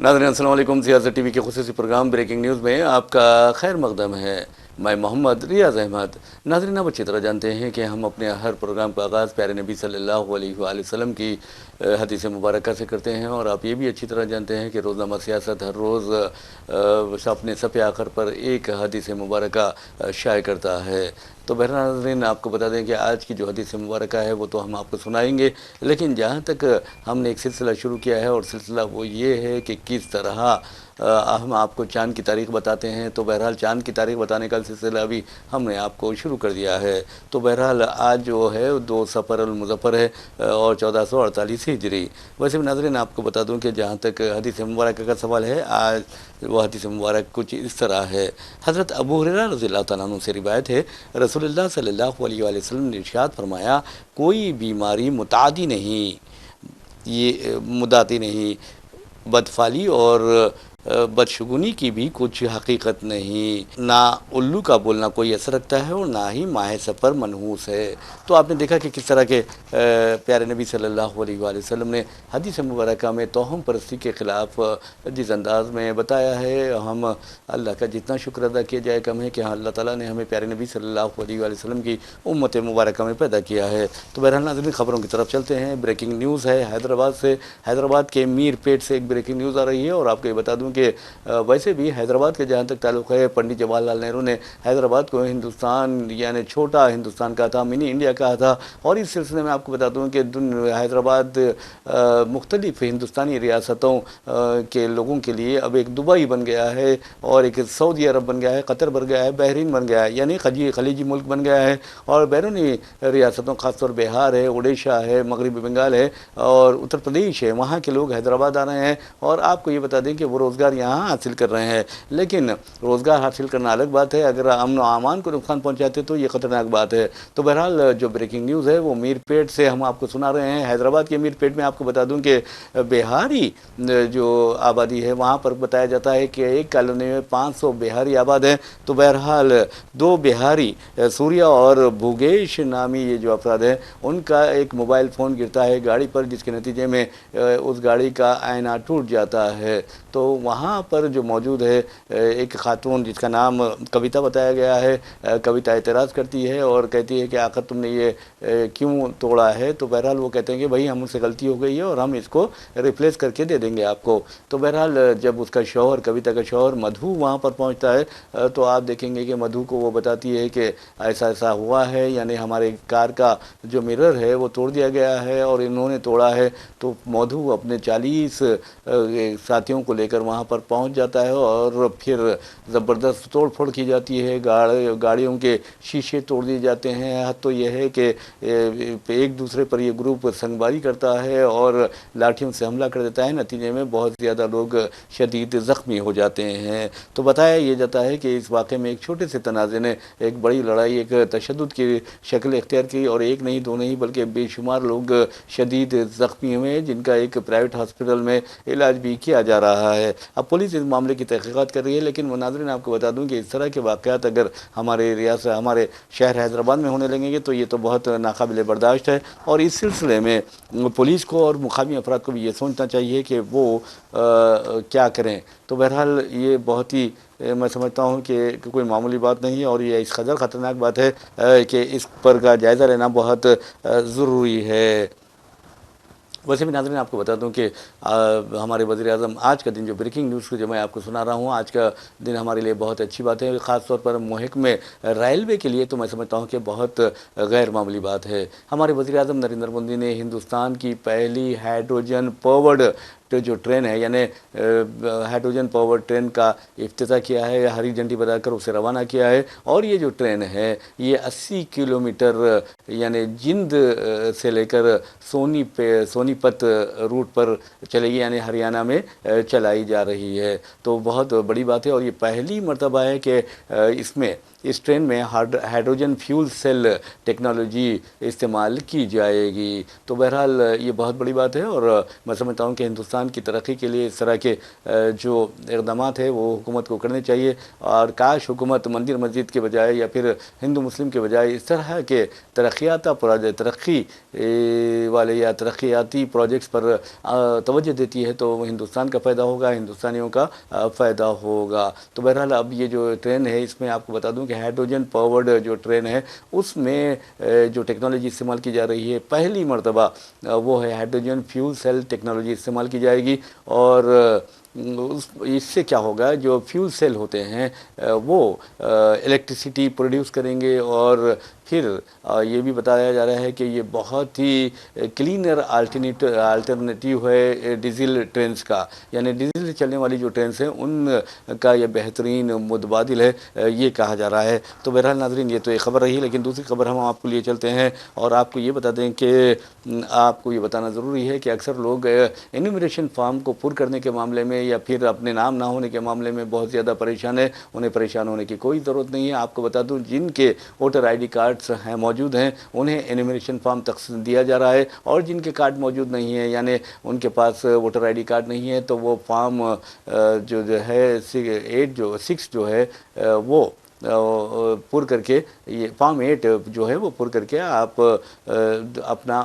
नाज़रीन अस्सलाम वालेकुम। सियासत टीवी के खुसूसी प्रोग्राम ब्रेकिंग न्यूज़ में आपका खैर मकदम है। मैं मोहम्मद रियाज़ अहमद। नाज़रीन, आप अच्छी तरह जानते हैं कि हम अपने हर प्रोग्राम का आगाज़ प्यारे नबी सल्लल्लाहु अलैहि वसल्लम की हदीस मुबारक से करते हैं, और आप ये भी अच्छी तरह जानते हैं कि रोज़नामा सियासत हर रोज़ अपने सफ़े आखिर पर एक हदीस मुबारक शाये करता है। तो बहरहाल नाज़रीन, आपको बता दें कि आज की जो हदीस मुबारक है वो तो हम आपको सुनाएंगे, लेकिन जहाँ तक हमने एक सिलसिला शुरू किया है, और सिलसिला वो ये है कि किस तरह हम आपको चाँद की तारीख़ बताते हैं। तो बहरहाल चाँद की तारीख़ बताने का सिलसिला भी हमने आपको शुरू कर दिया है। तो बहरहाल आज जो है 2 सफ़र अल मुज़फ़्फ़र है और 1448 हिजरी। वैसे भी नाज़रीन, आपको बता दूं कि जहाँ तक हदीस मुबारक का सवाल है, आज वो हदीस मुबारक कुछ इस तरह है। हज़रत अबू हुरैरा रज़ियल्लाहु तआला अन्हु से रिवायत है, रसूलुल्लाह सल्लल्लाहु अलैहि वसल्लम ने इरशाद फरमाया, कोई बीमारी मुतादी नहीं, ये मुदाती नहीं, बदफाली और बदशगुनी की भी कुछ हकीकत नहीं, ना उल्लू का बोलना कोई असर रखता है और ना ही माह सफ़र मनहूस है। तो आपने देखा कि किस तरह के प्यारे नबी सल्लल्लाहु अलैहि वसल्लम ने हदीस मुबारक में तोहम परस्ती के ख़िलाफ़ जिस अंदाज़ में बताया है, हम अल्लाह का जितना शुक्र अदा किया जाए कम है कि हाँ, अल्लाह ताला ने हमें प्यारे नबी सल्लल्लाहु अलैहि वसल्लम की उम्मत मुबारक में पैदा किया है। तो बहरहाल नाज़रीन, ख़बरों की तरफ चलते हैं। ब्रेकिंग न्यूज़ है हैदराबाद से। हैदराबाद के मीरपेट से एक ब्रेकिंग न्यूज़ आ रही है, और आपको ये बता दूं कि वैसे भी हैदराबाद के जहाँ तक ताल्लुक़ है, पंडित जवाहरलाल नेहरू ने हैदराबाद को हिंदुस्तान यानी छोटा हिंदुस्तान कहा था, मिनी इंडिया कहा था। और इस सिलसिले में आपको बता दूं कि हैदराबाद मुख्तलिफ़ हिंदुस्तानी रियासतों के लोगों के लिए अब एक दुबई बन गया है, और एक सऊदी अरब बन गया है, कतर बन गया है, बहरीन बन गया है, यानी खलीजी मुल्क बन गया है। और बैरूनी रियासतों ख़ासतौर बिहार है, उड़ीसा है, मगरबी बंगाल है और उत्तर प्रदेश है, वहाँ के लोग हैदराबाद आ रहे हैं। और आपको ये बता दें कि वो रोज़गार यहाँ हासिल कर रहे हैं। लेकिन रोज़गार हासिल करना अलग बात है, अगर अमन व अमान को नुकसान पहुँचाते तो ये ख़तरनाक बात है। तो बहरहाल जो ब्रेकिंग न्यूज़ है वो मीरपेट से हम आपको सुना रहे हैं। हैदराबाद के मीरपेट में आपको बता दूं कि बिहारी जो आबादी है, वहाँ पर बताया जाता है कि एक कॉलोनी में 500 बिहारी आबाद हैं। तो बहरहाल 2 बिहारी सूर्या और भूगेश नामी ये जो अफराद हैं, उनका एक मोबाइल फ़ोन गिरता है गाड़ी पर, जिसके नतीजे में उस गाड़ी का आईना टूट जाता है। तो वहाँ पर जो मौजूद है एक खातून, जिसका नाम कविता बताया गया है, कविता एतराज़ करती है और कहती है कि आखिर तुमने ये क्यों तोड़ा है। तो बहरहाल वो कहते हैं कि भाई हमसे गलती हो गई है और हम इसको रिप्लेस करके दे देंगे आपको। तो बहरहाल जब उसका शौहर, कविता का शौहर मधु वहाँ पर पहुँचता है, तो आप देखेंगे कि मधु को वो बताती है कि ऐसा ऐसा हुआ है, यानी हमारे कार का जो मिरर है वो तोड़ दिया गया है और इन्होंने तोड़ा है। तो मधु अपने 40 साथियों को लेकर वहाँ पर पहुँच जाता है और फिर ज़बरदस्त तोड़ फोड़ की जाती है, गाड़ियों के शीशे तोड़ दिए जाते हैं। हद तो यह है कि एक दूसरे पर ये ग्रुप संगबारी करता है और लाठियों से हमला कर देता है। नतीजे में बहुत ज़्यादा लोग शदीद ज़ख्मी हो जाते हैं। तो बताया ये जाता है कि इस वाक़े में एक छोटे से तनाज़े ने एक बड़ी लड़ाई, एक तशद्दुद की शक्ल इख्तियार की, और एक नहीं दो नहीं बल्कि बेशुमार लोग शदीद ज़ख्मी हुए, जिनका एक प्राइवेट हॉस्पिटल में इलाज भी किया जा रहा है। अब पुलिस इस मामले की तहक़ीक़ात कर रही है, लेकिन नाज़रीन आपको बता दूं कि इस तरह के वाक़यात अगर हमारे रियासत, हमारे शहर हैदराबाद में होने लगेंगे तो ये तो बहुत नाकाबिले बर्दाश्त है। और इस सिलसिले में पुलिस को और मुक़ामी अफराद को भी ये सोचना चाहिए कि वो क्या करें। तो बहरहाल ये बहुत ही मैं समझता हूँ कि कोई मामूली बात नहीं है, और ये इस कदर ख़तरनाक बात है कि इस पर का जायज़ा लेना बहुत ज़रूरी है। वैसे भी नाज़रीन आपको बता दूं कि हमारे वज़ीर-ए-आज़म, आज का दिन जो ब्रेकिंग न्यूज़ को जो मैं आपको सुना रहा हूं, आज का दिन हमारे लिए बहुत अच्छी बात है। ख़ास तौर पर महकमे रेलवे के लिए तो मैं समझता हूं कि बहुत गैर मामूली बात है। हमारे वज़ीर-ए-आज़म नरेंद्र मोदी ने हिंदुस्तान की पहली हाइड्रोजन पावर्ड जो ट्रेन है, यानी हाइड्रोजन पावर ट्रेन का इफ्तिताह किया है, हरी झंडी बनाकर उसे रवाना किया है। और ये जो ट्रेन है ये 80 किलोमीटर यानी जिंद से लेकर सोनीपत रूट पर चलेगी, यानी हरियाणा में चलाई जा रही है। तो बहुत बड़ी बात है, और ये पहली मर्तबा है कि इसमें इस ट्रेन में हाइड्रोजन फ्यूल सेल टेक्नोलॉजी इस्तेमाल की जाएगी। तो बहरहाल ये बहुत बड़ी बात है, और मैं समझता हूँ कि हिंदुस्तान हिंदुस्तान की तरक्की के लिए इस तरह के जो इक़दाम है वो हुकूमत को करने चाहिए। और काश हुकूमत मंदिर मस्जिद के बजाय या फिर हिंदू मुस्लिम के बजाय इस तरह के तरक्की वाले या तरक्याती प्रोजेक्ट्स पर तवज्जो देती है तो हिंदुस्तान का फ़ायदा होगा, हिंदुस्तानियों का फ़ायदा होगा। तो बहरहाल अब ये जो ट्रेन है इसमें आपको बता दूं कि हाइड्रोजन पावर्ड जो ट्रेन है उसमें जो टेक्नोलॉजी इस्तेमाल की जा रही है पहली मरतबा वो है हाइड्रोजन फ्यूल सेल टेक्नोलॉजी इस्तेमाल की जाएगी। और इससे क्या होगा, जो फ्यूल सेल होते हैं वो इलेक्ट्रिसिटी प्रोड्यूस करेंगे और फिर ये भी बताया जा रहा है कि ये बहुत ही क्लीनर अल्टरनेटिव है डीजल ट्रेन्स का, यानी डीजल से चलने वाली जो ट्रेन्स हैं उनका ये बेहतरीन मुतबादिल है ये कहा जा रहा है। तो बहरहाल नाज़रीन ये तो एक ख़बर रही, लेकिन दूसरी खबर हम आपको लिए चलते हैं और आपको ये बता दें कि आपको ये बताना ज़रूरी है कि अक्सर लोग एनुमरेशन फॉर्म को पुर करने के मामले में या फिर अपने नाम ना होने के मामले में बहुत ज़्यादा परेशान है। उन्हें परेशान होने की कोई ज़रूरत नहीं है। आपको बता दूं जिनके वोटर ID कार्ड्स हैं मौजूद हैं उन्हें एनुमरेशन फॉर्म तक दिया जा रहा है, और जिनके कार्ड मौजूद नहीं है यानी उनके पास वोटर ID कार्ड नहीं है तो वो फॉर्म जो है 6 जो है वो पुर करके, ये फॉर्म 8 जो है वो पुर करके आप अपना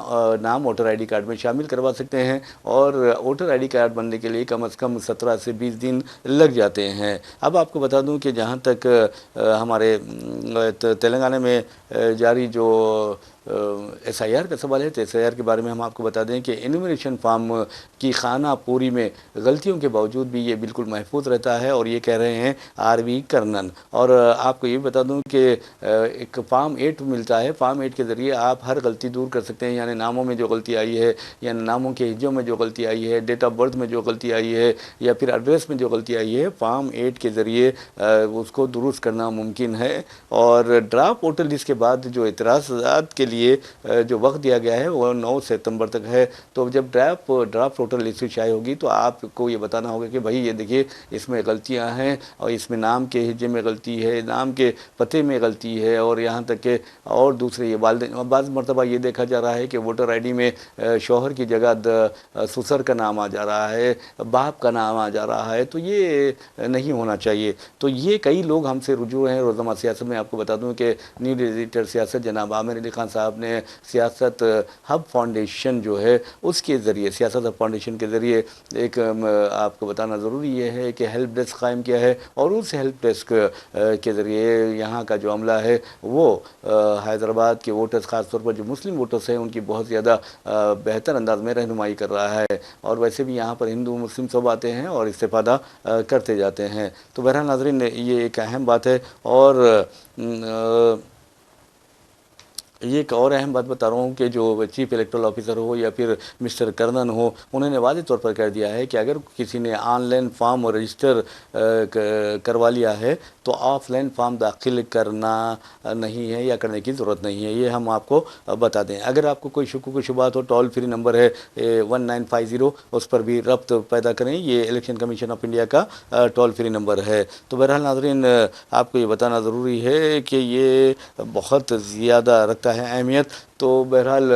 नाम वोटर ID कार्ड में शामिल करवा सकते हैं। और वोटर ID कार्ड बनने के लिए कम से कम 17 से 20 दिन लग जाते हैं। अब आपको बता दूं कि जहां तक हमारे तेलंगाना में जारी जो SIR का सवाल है तो SIR के बारे में हम आपको बता दें कि एनुमरेशन फॉर्म की खाना पूरी में गलतियों के बावजूद भी ये बिल्कुल महफूज रहता है, और ये कह रहे हैं RV कर्नन। और आपको ये बता दूं कि एक फॉर्म 8 मिलता है, फॉर्म 8 के ज़रिए आप हर गलती दूर कर सकते हैं, यानी नामों में जो गलती आई है या नामों के हिज्जों में जो गलती आई है, डेट ऑफ बर्थ में जो गलती आई है या फिर एड्रेस में जो गलती आई है, फॉर्म 8 के ज़रिए उसको दुरुस्त करना मुमकिन है। और ड्राफ्ट वोटर लिस्ट के बाद जो एतराज़ात के लिए जो वक्त दिया गया है वो 9 सितंबर तक है। तो जब ड्राफ्ट वोटर लिस्ट शाये होगी तो आपको ये बताना होगा कि भाई ये देखिए इसमें गलतियां हैं और इसमें नाम के हिज्जे में गलती है, नाम के पते में गलती है, और यहाँ तक के और दूसरे ये बाज़ मरतबा ये देखा जा रहा है कि वोटर ID में शौहर की जगह ससुर का नाम आ जा रहा है, बाप का नाम आ जा रहा है, तो ये नहीं होना चाहिए। तो ये कई लोग हमसे रुजू हैं रोज़ाना सियासत में। आपको बता दूं कि न्यूज़ एडिटर सियासत जनाब आमिर अली खान साहब ने सियासत हब फाउंडेशन जो है उसके ज़रिए, सियासत हब फाउंडेशन के ज़रिए एक आपको बताना ज़रूरी ये है कि हेल्प डेस्क कायम किया है, और उस हेल्प डेस्क के ज़रिए यहाँ का जो अमला है वो हैदराबाद के वोटर्स, ख़ास तौर पर जो मुस्लिम वोटर्स हैं उनकी बहुत ज़्यादा बेहतर अंदाज में रहनुमाई कर रहा है। और वैसे भी यहाँ पर हिंदू मुस्लिम सब आते हैं और इस्तेफ़ादा करते जाते हैं। तो बहरहाल नाज़रीन ये एक अहम बात है। और ये एक और अहम बात बता रहा हूँ कि जो चीफ इलेक्टोरल ऑफिसर हो या फिर मिस्टर कर्नन हो, उन्होंने वाज़ेह तौर पर कह दिया है कि अगर किसी ने ऑनलाइन फॉर्म रजिस्टर करवा लिया है तो ऑफलाइन फॉर्म दाखिल करना नहीं है या करने की ज़रूरत नहीं है। ये हम आपको बता दें। अगर आपको कोई शुक्र शुबात हो, टोल फ्री नंबर है 1950, उस पर भी रब्त पैदा करें। ये इलेक्शन कमीशन ऑफ इंडिया का टोल फ्री नंबर है। तो बहरहाल नाज़रीन आपको ये बताना ज़रूरी है कि ये बहुत ज़्यादा रखता है अहमियत। तो बहरहाल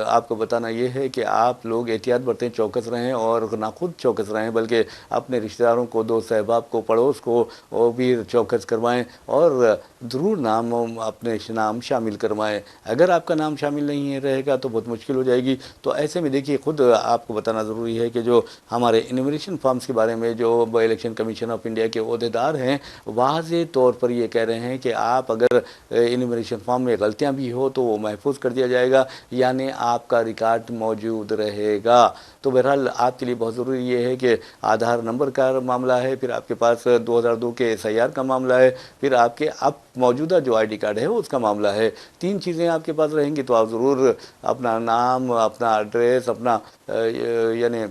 आपको बताना ये है कि आप लोग एहतियात बरतें, चौकस रहें, और ना खुद चौकस रहें बल्कि अपने रिश्तेदारों को, दोस्त अहबाब को, पड़ोस को वो भी चौकस करवाएं और ज़रूर नाम अपने नाम शामिल करवाएं। अगर आपका नाम शामिल नहीं रहेगा तो बहुत मुश्किल हो जाएगी। तो ऐसे में देखिए खुद आपको बताना ज़रूरी है कि जो हमारे इन्यूमरेशन फॉर्म्स के बारे में जो इलेक्शन कमीशन ऑफ इंडिया के ओहदेदार हैं वाज़े तौर पर ये कह रहे हैं कि आप अगर इन्यूमरेशन फॉर्म में गलतियाँ भी हो तो वो महफूज कर दिया जाएगा, यानी आपका रिकॉर्ड मौजूद रहेगा। तो बहरहाल आपके लिए बहुत ज़रूरी ये है कि आधार नंबर का मामला है, फिर आपके पास 2002 के SIR का मामला है, फिर आपके अब मौजूदा जो ID कार्ड है उसका मामला है। 3 चीज़ें आपके पास रहेंगी तो आप ज़रूर अपना नाम, अपना एड्रेस, अपना यानी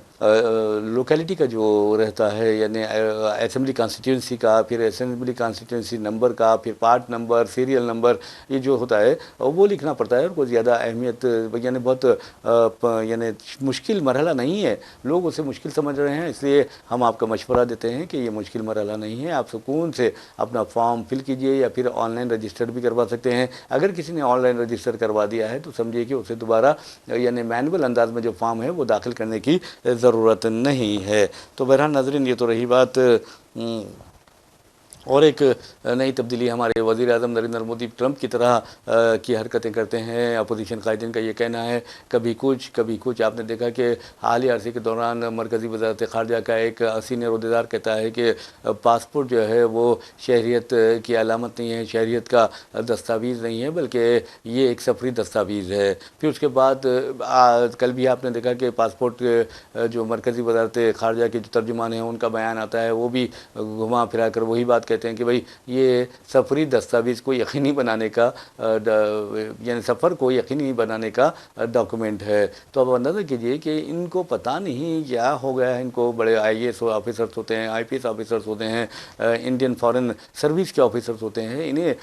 लोकेलिटी का जो रहता है, यानी असेंबली कॉन्स्टिट्यूंसी का, फिर असेंबली कॉन्स्टिट्यूंसी नंबर का, फिर पार्ट नंबर, सीरियल नंबर, ये जो होता है वो लिखना पड़ता है। और को ज़्यादा अहमियत यानी बहुत यानी मुश्किल मरहला नहीं है, लोग उसे मुश्किल समझ रहे हैं। इसलिए हम आपको मशवरा देते हैं कि ये मुश्किल मरहला नहीं है, आप सुकून से अपना फॉर्म फिल कीजिए या फिर ऑनलाइन रजिस्टर भी करवा सकते हैं। अगर किसी ने ऑनलाइन रजिस्टर करवा दिया है तो समझिए कि उसे दोबारा यानी मैनुअल अंदाज में जो फॉर्म है वो दाखिल करने की ज़रूरत नहीं है। तो बहरहाल नाज़रीन, ये तो रही बात। और एक नई तब्दीली, हमारे वज़ीर आज़म नरेंद्र मोदी ट्रंप की तरह की हरकतें करते हैं। अपोजिशन कायदीन का ये कहना है कभी कुछ। आपने देखा कि हालिया अरसे के दौरान मरकज़ी वज़ारत ख़ारजा का एक सीनियर अहदेदार कहता है कि पासपोर्ट जो है वो शहरियत की अलामत नहीं है, शहरियत का दस्तावेज़ नहीं है, बल्कि ये एक सफरी दस्तावेज़ है। फिर उसके बाद कल भी आपने देखा कि पासपोर्ट जो मरकज़ी वज़ारत ख़ारजा के जो तर्जुमान हैं उनका बयान आता है, वो भी घुमा फिरा कर वही बात कहते हैं कि भाई ये सफरी दस्तावेज़ को यकीनी बनाने का यानी सफ़र को यकीनी बनाने का डॉक्यूमेंट है। तो अब अंदाज़ा कीजिए कि इनको पता नहीं क्या हो गया है। इनको बड़े IAS ऑफिसर्स होते हैं, IPS ऑफिसर्स होते हैं, इंडियन फॉरेन सर्विस के ऑफिसर्स होते हैं, इन्हें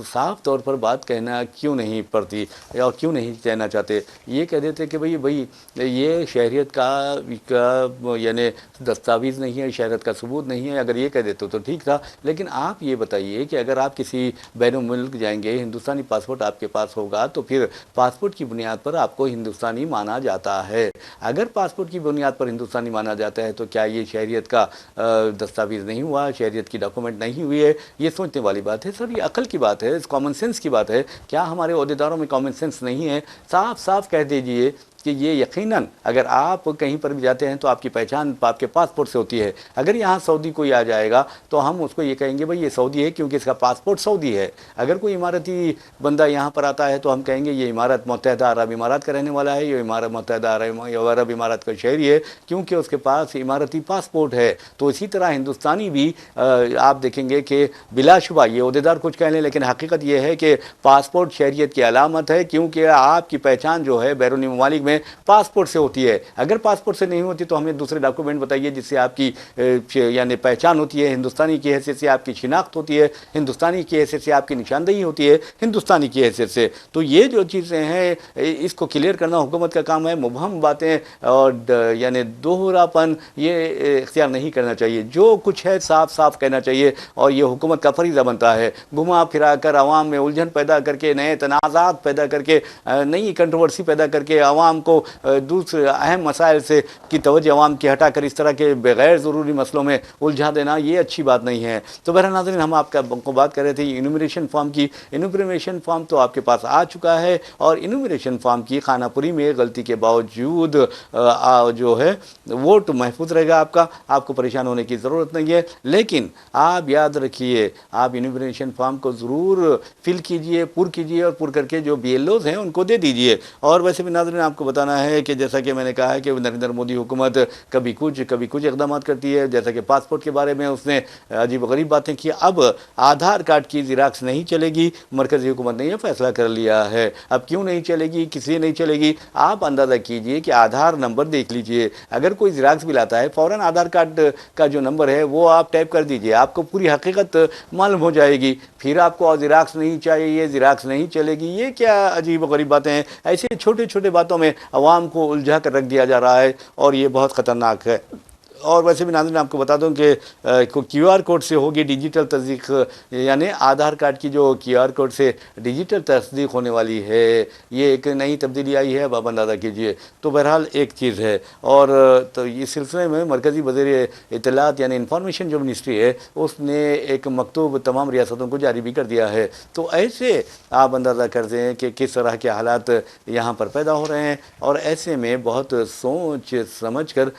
साफ तौर पर बात कहना क्यों नहीं पड़ती या क्यों नहीं कहना चाहते। ये कह देते कि भाई ये शहरियत का यानी दस्तावेज़ नहीं है, शहरियत का सबूत नहीं है। अगर ये कह देते तो ठीक था, लेकिन आप ये बताइए कि अगर आप किसी बैरून मुल्क जाएंगे, हिंदुस्तानी पासपोर्ट आपके पास होगा, तो फिर पासपोर्ट की बुनियाद पर आपको हिंदुस्तानी माना जाता है। अगर पासपोर्ट की बुनियाद पर हिंदुस्तानी माना जाता है तो क्या ये शहरियत का दस्तावेज़ नहीं हुआ, शहरियत की डॉक्यूमेंट नहीं हुई है? ये सोचने वाली बात है सर, ये अकल की बात है, कॉमन सेंस की बात है। क्या हमारे अहदेदारों में कॉमन सेंस नहीं है? साफ साफ कह दीजिए कि ये यकीनन अगर आप कहीं पर भी जाते हैं तो आपकी पहचान आपके पासपोर्ट से होती है। अगर यहाँ सऊदी कोई आ जाएगा तो हम उसको ये कहेंगे भाई ये सऊदी है क्योंकि इसका पासपोर्ट सऊदी है। अगर कोई इमारती बंदा यहाँ पर आता है तो हम कहेंगे ये इमारत मुत्तहदा अरब इमारात का रहने वाला है, ये इमारत मुत्तहदा अरब इमारात का शहरी है क्योंकि उसके पास इमारती पासपोर्ट है। तो इसी तरह हिंदुस्तानी भी आप देखेंगे कि बिलाशुबा ये अहदेदार कुछ कह लें, लेकिन हकीकत ये है कि पासपोर्ट शहरियत की अलामत है, क्योंकि आपकी पहचान जो है बैरूनी ममालिक में पासपोर्ट से होती है। अगर पासपोर्ट से नहीं होती तो हमें दूसरे डॉक्यूमेंट बताइए जिससे आपकी यानी पहचान होती है, हिंदुस्तानी की हैसियत से आपकी शिनाख्त होती है, हिंदुस्तानी की हैसियत से आपकी निशानदेही होती है, हिंदुस्तानी की हैसियत से। तो ये जो चीज़ें हैं इसको क्लियर करना हुकूमत का काम है। मुबहम बातें और यानी दोहरापन ये इख्तियार नहीं करना चाहिए। जो कुछ है साफ साफ कहना चाहिए और ये हुकूमत का फरीज़ा बनता है। घुमा फिरा कर आवाम में उलझन पैदा करके, नए तनाज़ात पैदा करके, नई कंट्रोवर्सी पैदा करके आवाम को दूसरे अहम मसाइल से की तवज्जो आवाम की हटा कर इस तरह के बगैर ज़रूरी मसलों में उलझा देना ये अच्छी बात नहीं है। तो बहरहाल नाज़रीन, हम आपको बात कर रहे थे इनुमरेशन फॉर्म की। इनुमरेशन फॉर्म तो आपके पास आ चुका है और इनुमरेशन फॉर्म की खानापुरी में गलती के बावजूद जो है वोट महफूज रहेगा आपको परेशान होने की ज़रूरत नहीं है। लेकिन आप याद रखिए, आप इनुमरेशन फॉर्म को ज़रूर फिल कीजिए, पुर कीजिए और पुर करके जो BLOs हैं उनको दे दीजिए। और वैसे भी नाज़रीन आपको बताना है कि जैसा कि मैंने कहा है कि नरेंद्र मोदी हुकूमत कभी कुछ इकदाम करती है। जैसा कि पासपोर्ट के बारे में उसने अजीब गरीब बातें की। अब आधार कार्ड की ज़िराक्स नहीं चलेगी, मरकज़ी हुकूमत ने यह फैसला कर लिया है। अब क्यों नहीं चलेगी, किसी नहीं चलेगी, आप अंदाज़ा कीजिए कि आधार नंबर देख लीजिए। अगर कोई ज़िराक्स भी लाता है फ़ौरन आधार कार्ड का जो नंबर है वो आप टाइप कर दीजिए, आपको पूरी हकीकत मालूम हो जाएगी। फिर आपको ज़िराक्स नहीं चाहिए, ज़िराक्स नहीं चलेगी, ये क्या अजीब गरीब बातें हैं। ऐसे छोटे छोटे बातों में अवाम को उलझा कर रख दिया जा रहा है और ये बहुत ख़तरनाक है। और वैसे भी नाज़रीन आपको बता दूं कि QR कोड से होगी डिजिटल तस्दीक, यानी आधार कार्ड की जो QR कोड से डिजिटल तस्दीक होने वाली है, ये एक नई तब्दीली आई है। अब आप अंदाज़ा कीजिए। तो बहरहाल एक चीज़ है। और तो इस सिलसिले में मरकज़ी वज़ीर इत्तलात यानी इंफॉर्मेशन जो मिनिस्ट्री है उसने एक मकतूब तमाम रियासतों को जारी भी कर दिया है। तो ऐसे आप अंदाज़ा कर दें कि किस तरह के हालात यहाँ पर पैदा हो रहे हैं और ऐसे में बहुत सोच समझ कर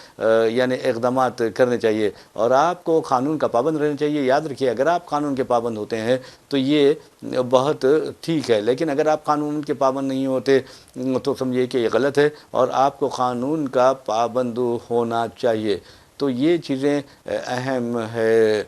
यानी इक़दाम करने चाहिए और आपको कानून का पाबंद रहना चाहिए। याद रखिए, अगर आप कानून के पाबंद होते हैं तो ये बहुत ठीक है, लेकिन अगर आप कानून के पाबंद नहीं होते तो समझिए कि ये गलत है और आपको कानून का पाबंद होना चाहिए। तो ये चीज़ें अहम है।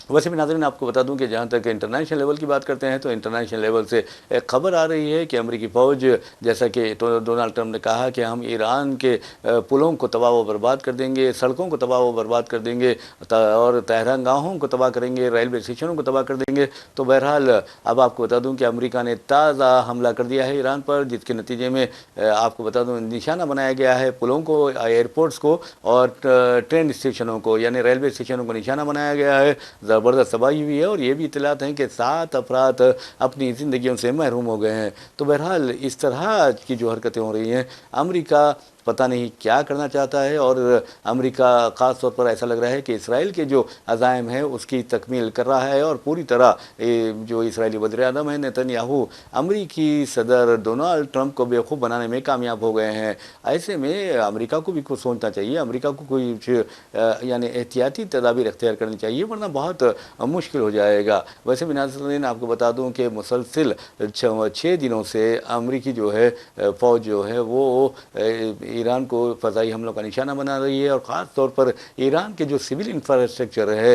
वैसे भी नाज़रीन आपको बता दूं कि जहां तक इंटरनेशनल लेवल की बात करते हैं तो इंटरनेशनल लेवल से एक खबर आ रही है कि अमेरिकी फ़ौज, जैसा कि डोनाल्ड ट्रंप ने कहा कि हम ईरान के पुलों को तबाह व बर्बाद कर देंगे, सड़कों को तबाह व बर्बाद कर देंगे और तहरंगाहों को तबाह करेंगे, रेलवे स्टेशनों को तबाह कर देंगे। तो बहरहाल अब आपको बता दूं कि अमेरिका ने ताज़ा हमला कर दिया है ईरान पर, जिसके नतीजे में आपको बता दूं निशाना बनाया गया है पुलों को, एयरपोर्ट्स को और ट्रेन स्टेशनों को, यानी रेलवे स्टेशनों को निशाना बनाया गया है। ज़बरदस्त तबाही हुई है और ये भी इतलात हैं कि 7 अफराद अपनी ज़िंदगियों से महरूम हो गए हैं। तो बहरहाल इस तरह की जो हरकतें हो रही हैं, अमेरिका पता नहीं क्या करना चाहता है और अमेरिका ख़ास तौर पर ऐसा लग रहा है कि इसराइल के जो अज़ाइम है उसकी तकमील कर रहा है और पूरी तरह जो इसराइली वज़ीर-ए-आज़म है नेतन्याहू, अमेरिकी सदर डोनाल्ड ट्रंप को बेवकूफ़ बनाने में कामयाब हो गए हैं। ऐसे में अमेरिका को भी कुछ सोचना चाहिए, अमेरिका को कोई यानी एहतियाती तदाबीर इख्तियार करनी चाहिए, वरना बहुत मुश्किल हो जाएगा। वैसे भी नाज़रीन आपको बता दूं कि मुसलसिल 6 दिनों से अमेरिकी जो है फ़ौज जो है वो ईरान को फ़ज़ाई हमलों का निशाना बना रही है और ख़ास तौर पर ईरान के जो सिविल इंफ्रास्ट्रक्चर है,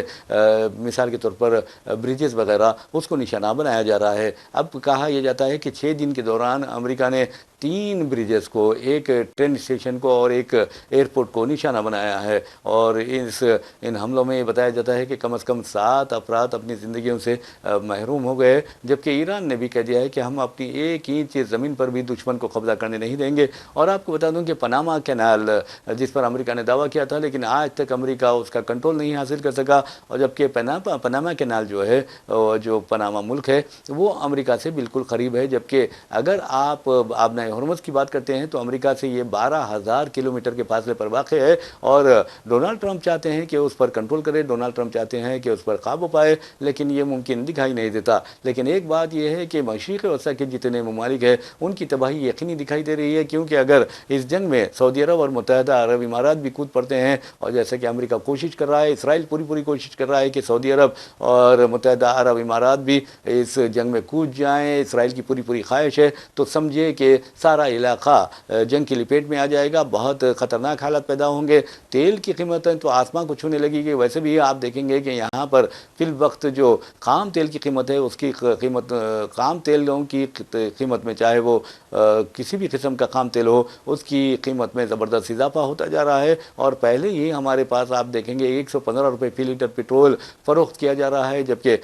मिसाल के तौर पर ब्रिजेस वगैरह, उसको निशाना बनाया जा रहा है। अब कहा यह जाता है कि 6 दिन के दौरान अमेरिका ने 3 ब्रिजेस को, एक ट्रेन स्टेशन को और एक एयरपोर्ट को निशाना बनाया है और इन हमलों में ये बताया जाता है कि कम से कम 7 अफराद अपनी ज़िंदगियों से महरूम हो गए, जबकि ईरान ने भी कह दिया है कि हम अपनी एक इंच ज़मीन पर भी दुश्मन को कब्जा करने नहीं देंगे। और आपको बता दूं कि पनामा कैनाल, जिस पर अमेरिका ने दावा किया था लेकिन आज तक अमेरिका उसका कंट्रोल नहीं हासिल कर सका, और जबकि पनामा कैनाल जो है, जो पनामा मुल्क है, वो अमेरिका से बिल्कुल करीब है। जबकि अगर आप आबना हरमुज़ की बात करते हैं तो अमेरिका से ये 12,000 किलोमीटर के फासले पर वाक़ है और डोनाल्ड ट्रंप चाहते हैं कि उस पर कंट्रोल करे, डोनाल्ड ट्रंप चाहते हैं कि उस पर काबू पाए, लेकिन ये मुमकिन दिखाई नहीं देता। लेकिन एक बात यह है कि मशरिक़ वसा के जितने ममालिक हैं उनकी तबाही यकीनी दिखाई दे रही है, क्योंकि अगर इस जंग में सऊदी अरब और मुत्तहिदा अरब इमारात भी कूद पड़ते हैं, और जैसे कि अमेरिका कोशिश कर रहा है, इसराइल पूरी कोशिश कर रहा है कि सऊदी अरब और मुत्तहिदा अरब इमारात भी इस जंग में कूद जाएँ, इसराइल की पूरी ख्वाहिश है, तो समझिए कि सारा इलाका जंग की लपेट में आ जाएगा, बहुत ख़तरनाक हालात पैदा होंगे। तेल की कीमतें तो आसमान को छूने लगेगी। वैसे भी आप देखेंगे कि यहाँ पर फिल वक्त जो खाम तेल की कीमत है, उसकी कीमत, खाम तेलों की कीमत में, चाहे वो किसी भी किस्म का खाम तेल हो, उसकी कीमत में ज़बरदस्त इजाफा होता जा रहा है। और पहले ही हमारे पास आप देखेंगे 115 रुपये फ़ी लीटर पेट्रोल फ़रोख्त किया जा रहा है, जबकि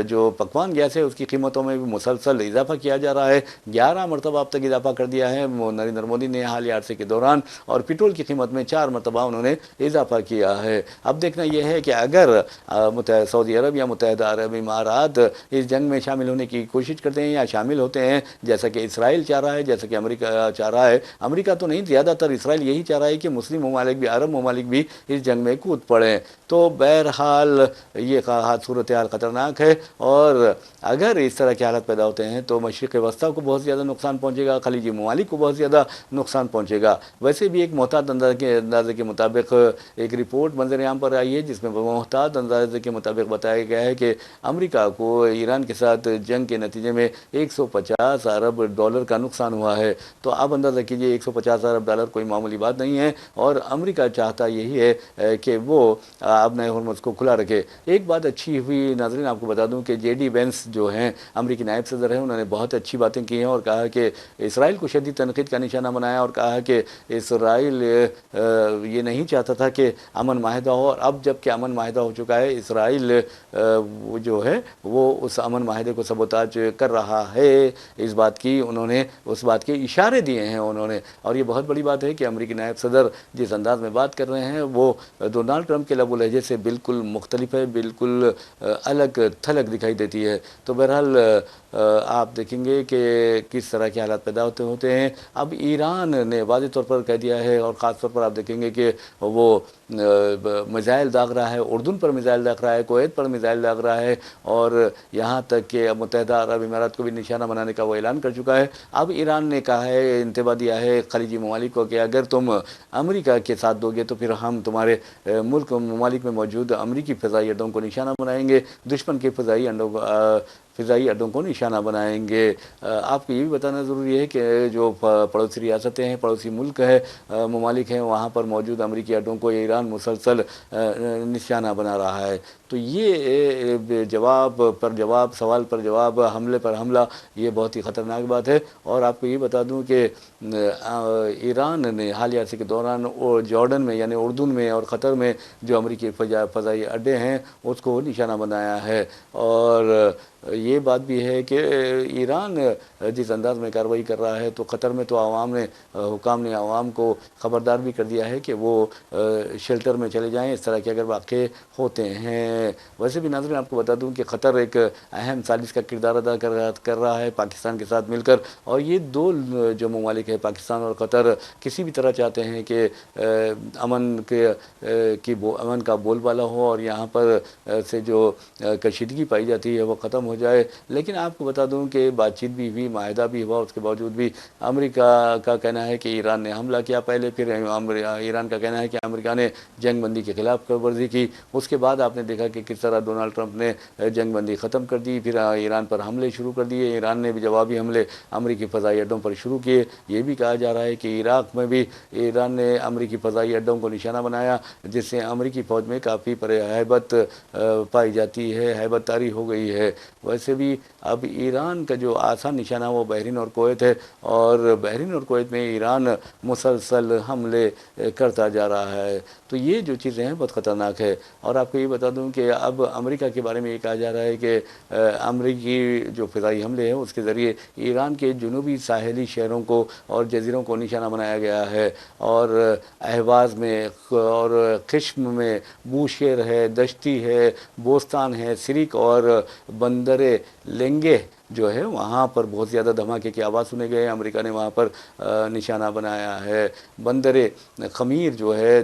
जो पकवान गैस है उसकी कीमतों में भी मुसलसल इजाफा किया जा रहा है। 11 मरतबा अब तक इजाफा कर दिया है नरेंद्र मोदी ने हालिया अरसे के दौरान, और पेट्रोल की कीमत में 4 मरतबा उन्होंने इजाफा किया है। अब देखना यह है कि अगर सऊदी अरब या मुत्तहिदा अरब इमारात इस जंग में शामिल होने की कोशिश करते हैं या शामिल होते हैं, जैसा कि इसराइल चाह रहा है, जैसा कि अमेरिका चाह रहा है, अमेरिका तो नहीं, ज़्यादातर इसराइल यही चाह रहा है कि मुस्लिम ममालिक भी, अरब ममालिक भी इस जंग में कूद पड़ें। तो बहरहाल ये सूरत हाल ख़तरनाक है, और अगर इस तरह के हालात पैदा होते हैं तो मशरिक़ वस्ता को बहुत ज़्यादा नुकसान पहुँचेगा, खलीजी ममालिक को बहुत ज़्यादा नुकसान पहुँचेगा। वैसे भी एक मोहतात अंदाजे के मुताबिक एक रिपोर्ट मंजर-ए-आम पर आई है, जिसमें मोहतात अंदाजे के मुताबिक बताया गया है कि अमेरिका को ईरान के साथ जंग के नतीजे में 150 अरब डॉलर का नुकसान हुआ है। तो आप अंदाज़ा कीजिए 150 अरब डॉलर कोई मामूली बात नहीं है, और अमेरिका चाहता यही है कि वो अपने हरमुज़ को खुला रखे। एक बात अच्छी हुई नाज़रीन, आपको बता दूं कि जेडी वेंस जो हैं अमेरिकी नायब सदर हैं, उन्होंने बहुत अच्छी बातें की हैं और कहा कि इसराइल को शदीद तनक़ीद का निशाना बनाया और कहा कि इसराइल ये नहीं चाहता था कि अमन माहिदा हो, और अब जब कि अमन माहिदा हो चुका है, इसराइल जो है वो उस अमन माहिदे को सबोताज कर रहा है। इस बात की उन्होंने, उस बात के इशारे दिए हैं उन्होंने, और ये बहुत बड़ी बात है कि अमेरिकी नायब सदर जिस अंदाज में बात कर रहे हैं वो डोनाल्ड ट्रंप के लबो लहजे से बिल्कुल मुख्तलिफ है, बिल्कुल अलग थलग दिखाई देती है। तो बहरहाल आप देखेंगे कि किस तरह के हालात पैदा होते हैं। अब ईरान ने वाज़ेह तौर पर कह दिया है, और ख़ास तौर पर आप देखेंगे कि वो मिज़ाइल दाग रहा है, उर्दून पर मिज़ाइल दाग रहा है, कुवैत पर मिज़ाइल दाग रहा है, और यहाँ तक कि मुत्तहिदा अरब इमारात को भी निशाना बनाने का वो ऐलान कर चुका है। अब ईरान ने कहा है, इंतबा दिया है खलीजी ममालिक को कि अगर तुम अमेरिका के साथ दोगे तो फिर हम तुम्हारे मुल्क ममालिक में मौजूद अमरीकी फ़िज़ाई अड्डों को निशाना बनाएंगे, दुश्मन के फ़िज़ाई फ़िज़ाई अड्डों को निशाना बनाएंगे। आपको ये भी बताना ज़रूरी है कि जो पड़ोसी रियासतें हैं, पड़ोसी मुल्क है, ममालिक हैं, वहाँ पर मौजूद अमरीकी अड्डों को ईरान मुसलसल निशाना बना रहा है। तो ये जवाब पर जवाब, सवाल पर जवाब, हमले पर हमला, ये बहुत ही ख़तरनाक बात है। और आपको ये बता दूं कि ईरान ने हालिया अरसे के दौरान जॉर्डन में यानी उर्दून में और क़तर में जो अमरीकी फ़ज़ाई अड्डे हैं उसको निशाना बनाया है। और ये बात भी है कि ईरान जिस अंदाज में कार्रवाई कर रहा है तो क़तर में तो आवाम ने, हुकाम ने आवाम को ख़बरदार भी कर दिया है कि वो शेल्टर में चले जाएं इस तरह के अगर वाक़े होते हैं। वैसे भी नाज़रीन आपको बता दूं कि क़तर एक अहम साजिश का किरदार अदा कर रहा है पाकिस्तान के साथ मिलकर। और ये दो जो ममालिक है पाकिस्तान और क़तर किसी भी तरह चाहते हैं कि अमन का बोलबाला हो और यहाँ पर से जो कशीदगी पाई जाती है वो ख़त्म हो जाए। लेकिन आपको बता दूं कि बातचीत भी हुई, माहिदा भी हुआ, उसके बावजूद भी अमेरिका का कहना है कि ईरान ने हमला किया पहले, फिर ईरान का कहना है कि अमेरिका ने जंगबंदी के खिलाफ वर्जी की। उसके बाद आपने देखा कि किस तरह डोनाल्ड ट्रंप ने जंगबंदी ख़त्म कर दी, फिर ईरान पर हमले शुरू कर दिए। ईरान ने भी जवाबी हमले अमरीकी फ़ज़ाई अड्डों पर शुरू किए। ये भी कहा जा रहा है कि इराक़ में भी ईरान ने अमरीकी फ़ज़ाई अड्डों को निशाना बनाया, जिससे अमरीकी फ़ौज में काफ़ी हैबत पाई जाती है, हैबत तारी हो गई है। वैसे भी अब ईरान का जो आसान निशाना वो बहरीन और कुवैत है, और बहरीन और कुवैत में ईरान मुसलसल हमले करता जा रहा है। तो ये जो चीज़ें हैं बहुत ख़तरनाक है। और आपको ये बता दूं कि अब अमेरिका के बारे में ये कहा जा रहा है कि अमरीकी जो फ़िज़ाई हमले हैं उसके ज़रिए ईरान के जुनूबी साहेली शहरों को और जज़ीरों को निशाना बनाया गया है। और अहवाज़ में और ख़िश्म में बूशेर है, दश्ती है, बोस्तान है, सिरिक और बंदरे लेंगे जो है वहाँ पर बहुत ज़्यादा धमाके की आवाज़ सुने गए। अमेरिका ने वहाँ पर निशाना बनाया है। बंदरे ख़मीर जो है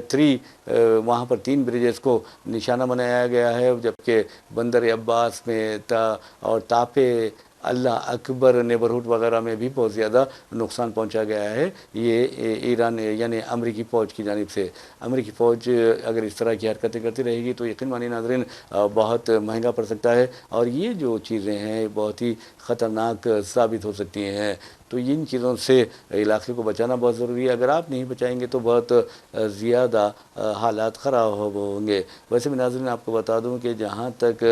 वहाँ पर 3 ब्रिजेस को निशाना बनाया गया है, जबकि बंदर अब्बास में और तापे अल्लाह अकबर नेबरहुड वगैरह में भी बहुत ज़्यादा नुकसान पहुंचा गया है। ये ईरान यानी अमरीकी फ़ौज की जानिब से। अमरीकी फ़ौज अगर इस तरह की हरकतें करती रहेगी तो यकीन मानिए नाज़रीन बहुत महंगा पड़ सकता है। और ये जो चीज़ें हैं बहुत ही ख़तरनाक साबित हो सकती हैं। तो इन चीज़ों से इलाके को बचाना बहुत ज़रूरी है। अगर आप नहीं बचाएंगे तो बहुत ज़्यादा हालात ख़राब होंगे। वैसे भी नाज़रीन आपको बता दूं कि जहाँ तक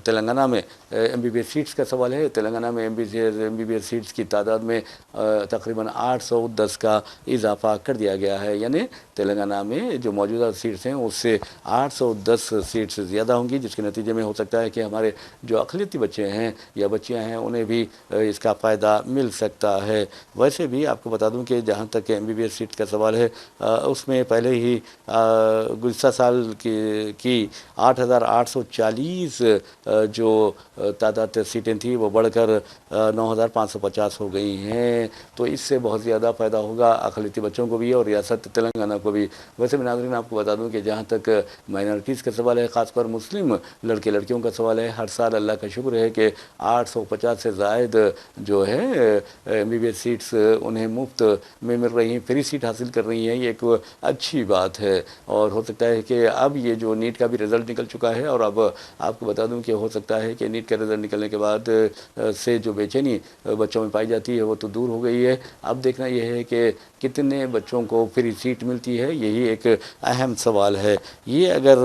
तेलंगाना में MBBS सीट्स का सवाल है, तेलंगाना में MBBS सीट्स की तादाद में तकरीबन 810 का इजाफ़ा कर दिया गया है। यानी तेलंगाना में जो मौजूदा सीट्स हैं उससे 810 सीट्स ज़्यादा होंगी, जिसके नतीजे में हो सकता है कि हमारे जो अक़लियती बच्चे हैं या बच्चियाँ हैं उन्हें भी इसका फ़ायदा मिल सकता है। वैसे भी आपको बता दूं कि जहां तक MBBS सीट का सवाल है उसमें पहले ही गुज़िश्ता साल की 8,840 जो तादाद सीटें थी वो बढ़कर 9,550 हो गई हैं। तो इससे बहुत ज़्यादा फ़ायदा होगा अक़लियती बच्चों को भी और रियासत तेलंगाना को भी। वैसे भी नाज़रीन आपको बता दूं कि जहाँ तक माइनॉरिटीज़ का सवाल है, ख़ासकर मुस्लिम लड़के लड़कियों का सवाल है, हर साल अल्लाह का शुक्र है कि 850 से ज़ायद जो है MBBS सीट्स उन्हें मुफ्त में मिल रही हैं, फ्री सीट हासिल कर रही हैं। ये एक अच्छी बात है। और हो सकता है कि अब ये जो नीट का भी रिज़ल्ट निकल चुका है और अब आपको बता दूं कि हो सकता है कि नीट का रिज़ल्ट निकलने के बाद से जो बेचैनी बच्चों में पाई जाती है वो तो दूर हो गई है। अब देखना यह है कि कितने बच्चों को फ्री सीट मिलती है, यही एक अहम सवाल है। ये अगर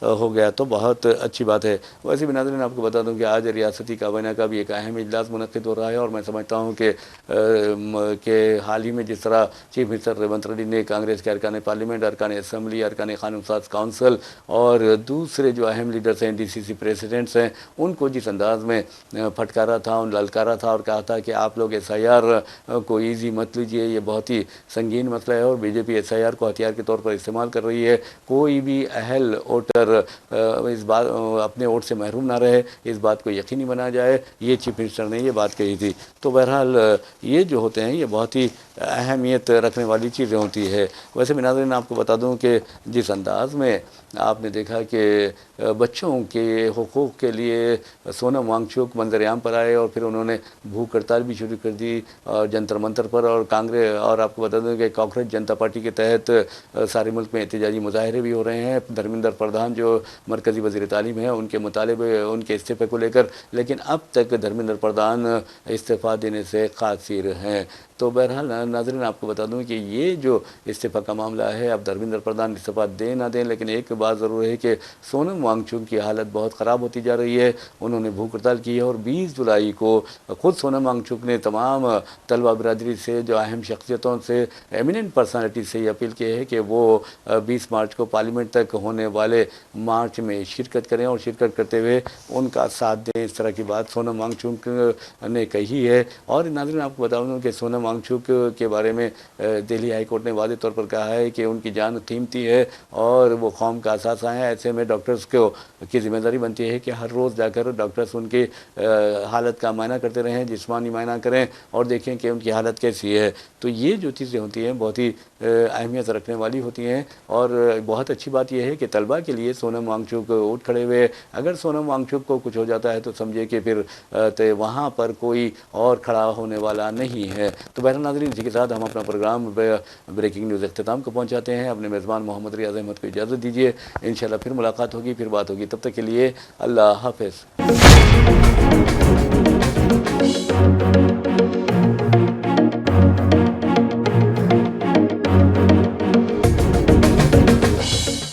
हो गया तो बहुत अच्छी बात है। वैसे भी नाज़रीन आपको बता दूं कि आज रियासती काबीना का भी एक अहम इजलास मुनक़्क़िद हो रहा है और मैं समझता हूँ कि हाल ही में जिस तरह चीफ मिनिस्टर रेवंत रेड्डी ने कांग्रेस के अरकान पार्लियामेंट, अरकान असम्बली, अरकान कानून साज़ काउंसिल और दूसरे जो अहम लीडर्स हैं, DCC प्रेसिडेंट्स हैं, उनको जिस अंदाज़ में फटकारा था, ललकारा था और कहा था कि आप लोग SIR को ईजी मत लीजिए, ये बहुत ही संगीन मसला है और BJP SIR को हथियार के तौर पर इस्तेमाल कर रही है। कोई भी अहल वोटर इस बात अपने वोट से महरूम ना रहे, इस बात को यकीनी बनाया जाए, ये चीफ मिनिस्टर ने ये बात कही थी। तो बहरहाल ये जो होते हैं ये बहुत ही अहमियत रखने वाली चीज़ें होती है। वैसे भी नाज़रीन आपको बता दूं कि जिस अंदाज़ में आपने देखा कि बच्चों के हुकूक़ के लिए सोनम वांगचुक मंजरेआम पर आए और फिर उन्होंने भूख हड़ताल भी शुरू कर दी जंतर मंतर पर। और कांग्रेस, और आपको बता दें कि कांग्रेस जनता पार्टी के तहत सारे मुल्क में एहतजाजी मुजाहरे भी हो रहे हैं। धर्मेंद्र प्रधान जो मरकज़ी वज़ीर तालीम है, उनके मुतालिबे, उनके इस्तीफ़े को लेकर, लेकिन अब तक धर्मेंद्र प्रधान इस्तीफ़ा देने से कासिर हैं। तो बहरहाल नाज़रीन, आपको बता दूं कि ये जो इस्तीफ़ा का मामला है, अब धर्मेंद्र प्रधान इस्तीफ़ा दें ना दें, लेकिन एक बात ज़रूर है कि सोनम वांगचुक की हालत बहुत ख़राब होती जा रही है। उन्होंने भूख हड़ताल की है और 20 जुलाई को खुद सोनम वांगचुक ने तमाम तलबा बिरादरी से, जो अहम शख्सियतों से, एमिनेंट पर्सनालिटी से ये अपील की है कि वो 20 मार्च को पार्लियामेंट तक होने वाले मार्च में शिरकत करें और शिरकत करते हुए उनका साथ दें। इस तरह की बात सोनम वांगचुक ने कही है। और नाज़रीन, आपको बता दूं कि सोनम वांगचुक के बारे में दिल्ली हाई कोर्ट ने वाज़ेह तौर पर कहा है कि उनकी जान कीमती है और वो कौम का असासा है। ऐसे में डॉक्टर्स को की जिम्मेदारी बनती है कि हर रोज़ जाकर डॉक्टर्स उनकी हालत का मायना करते रहें, जिस्मानी मायना करें और देखें कि उनकी हालत कैसी है। तो ये जो चीज़ें होती हैं बहुत ही अहमियत रखने वाली होती हैं। और बहुत अच्छी बात यह है कि तलबा के लिए सोनम वांगचुक उठ खड़े हुए। अगर सोनम वांगचुक को कुछ हो जाता है तो समझिए कि फिर तो वहाँ पर कोई और खड़ा होने वाला नहीं है। तो बहरहाल नाज़रीन, इसी के साथ हम अपना प्रोग्राम ब्रेकिंग न्यूज़ अख्ताम को पहुँचाते हैं। अपने मेज़बान मोहम्मद रियाज़ अहमद को इजाज़त दीजिए। इंशाल्लाह फिर मुलाकात होगी, फिर बात होगी। तब तक के लिए अल्लाह हाफ़िज़।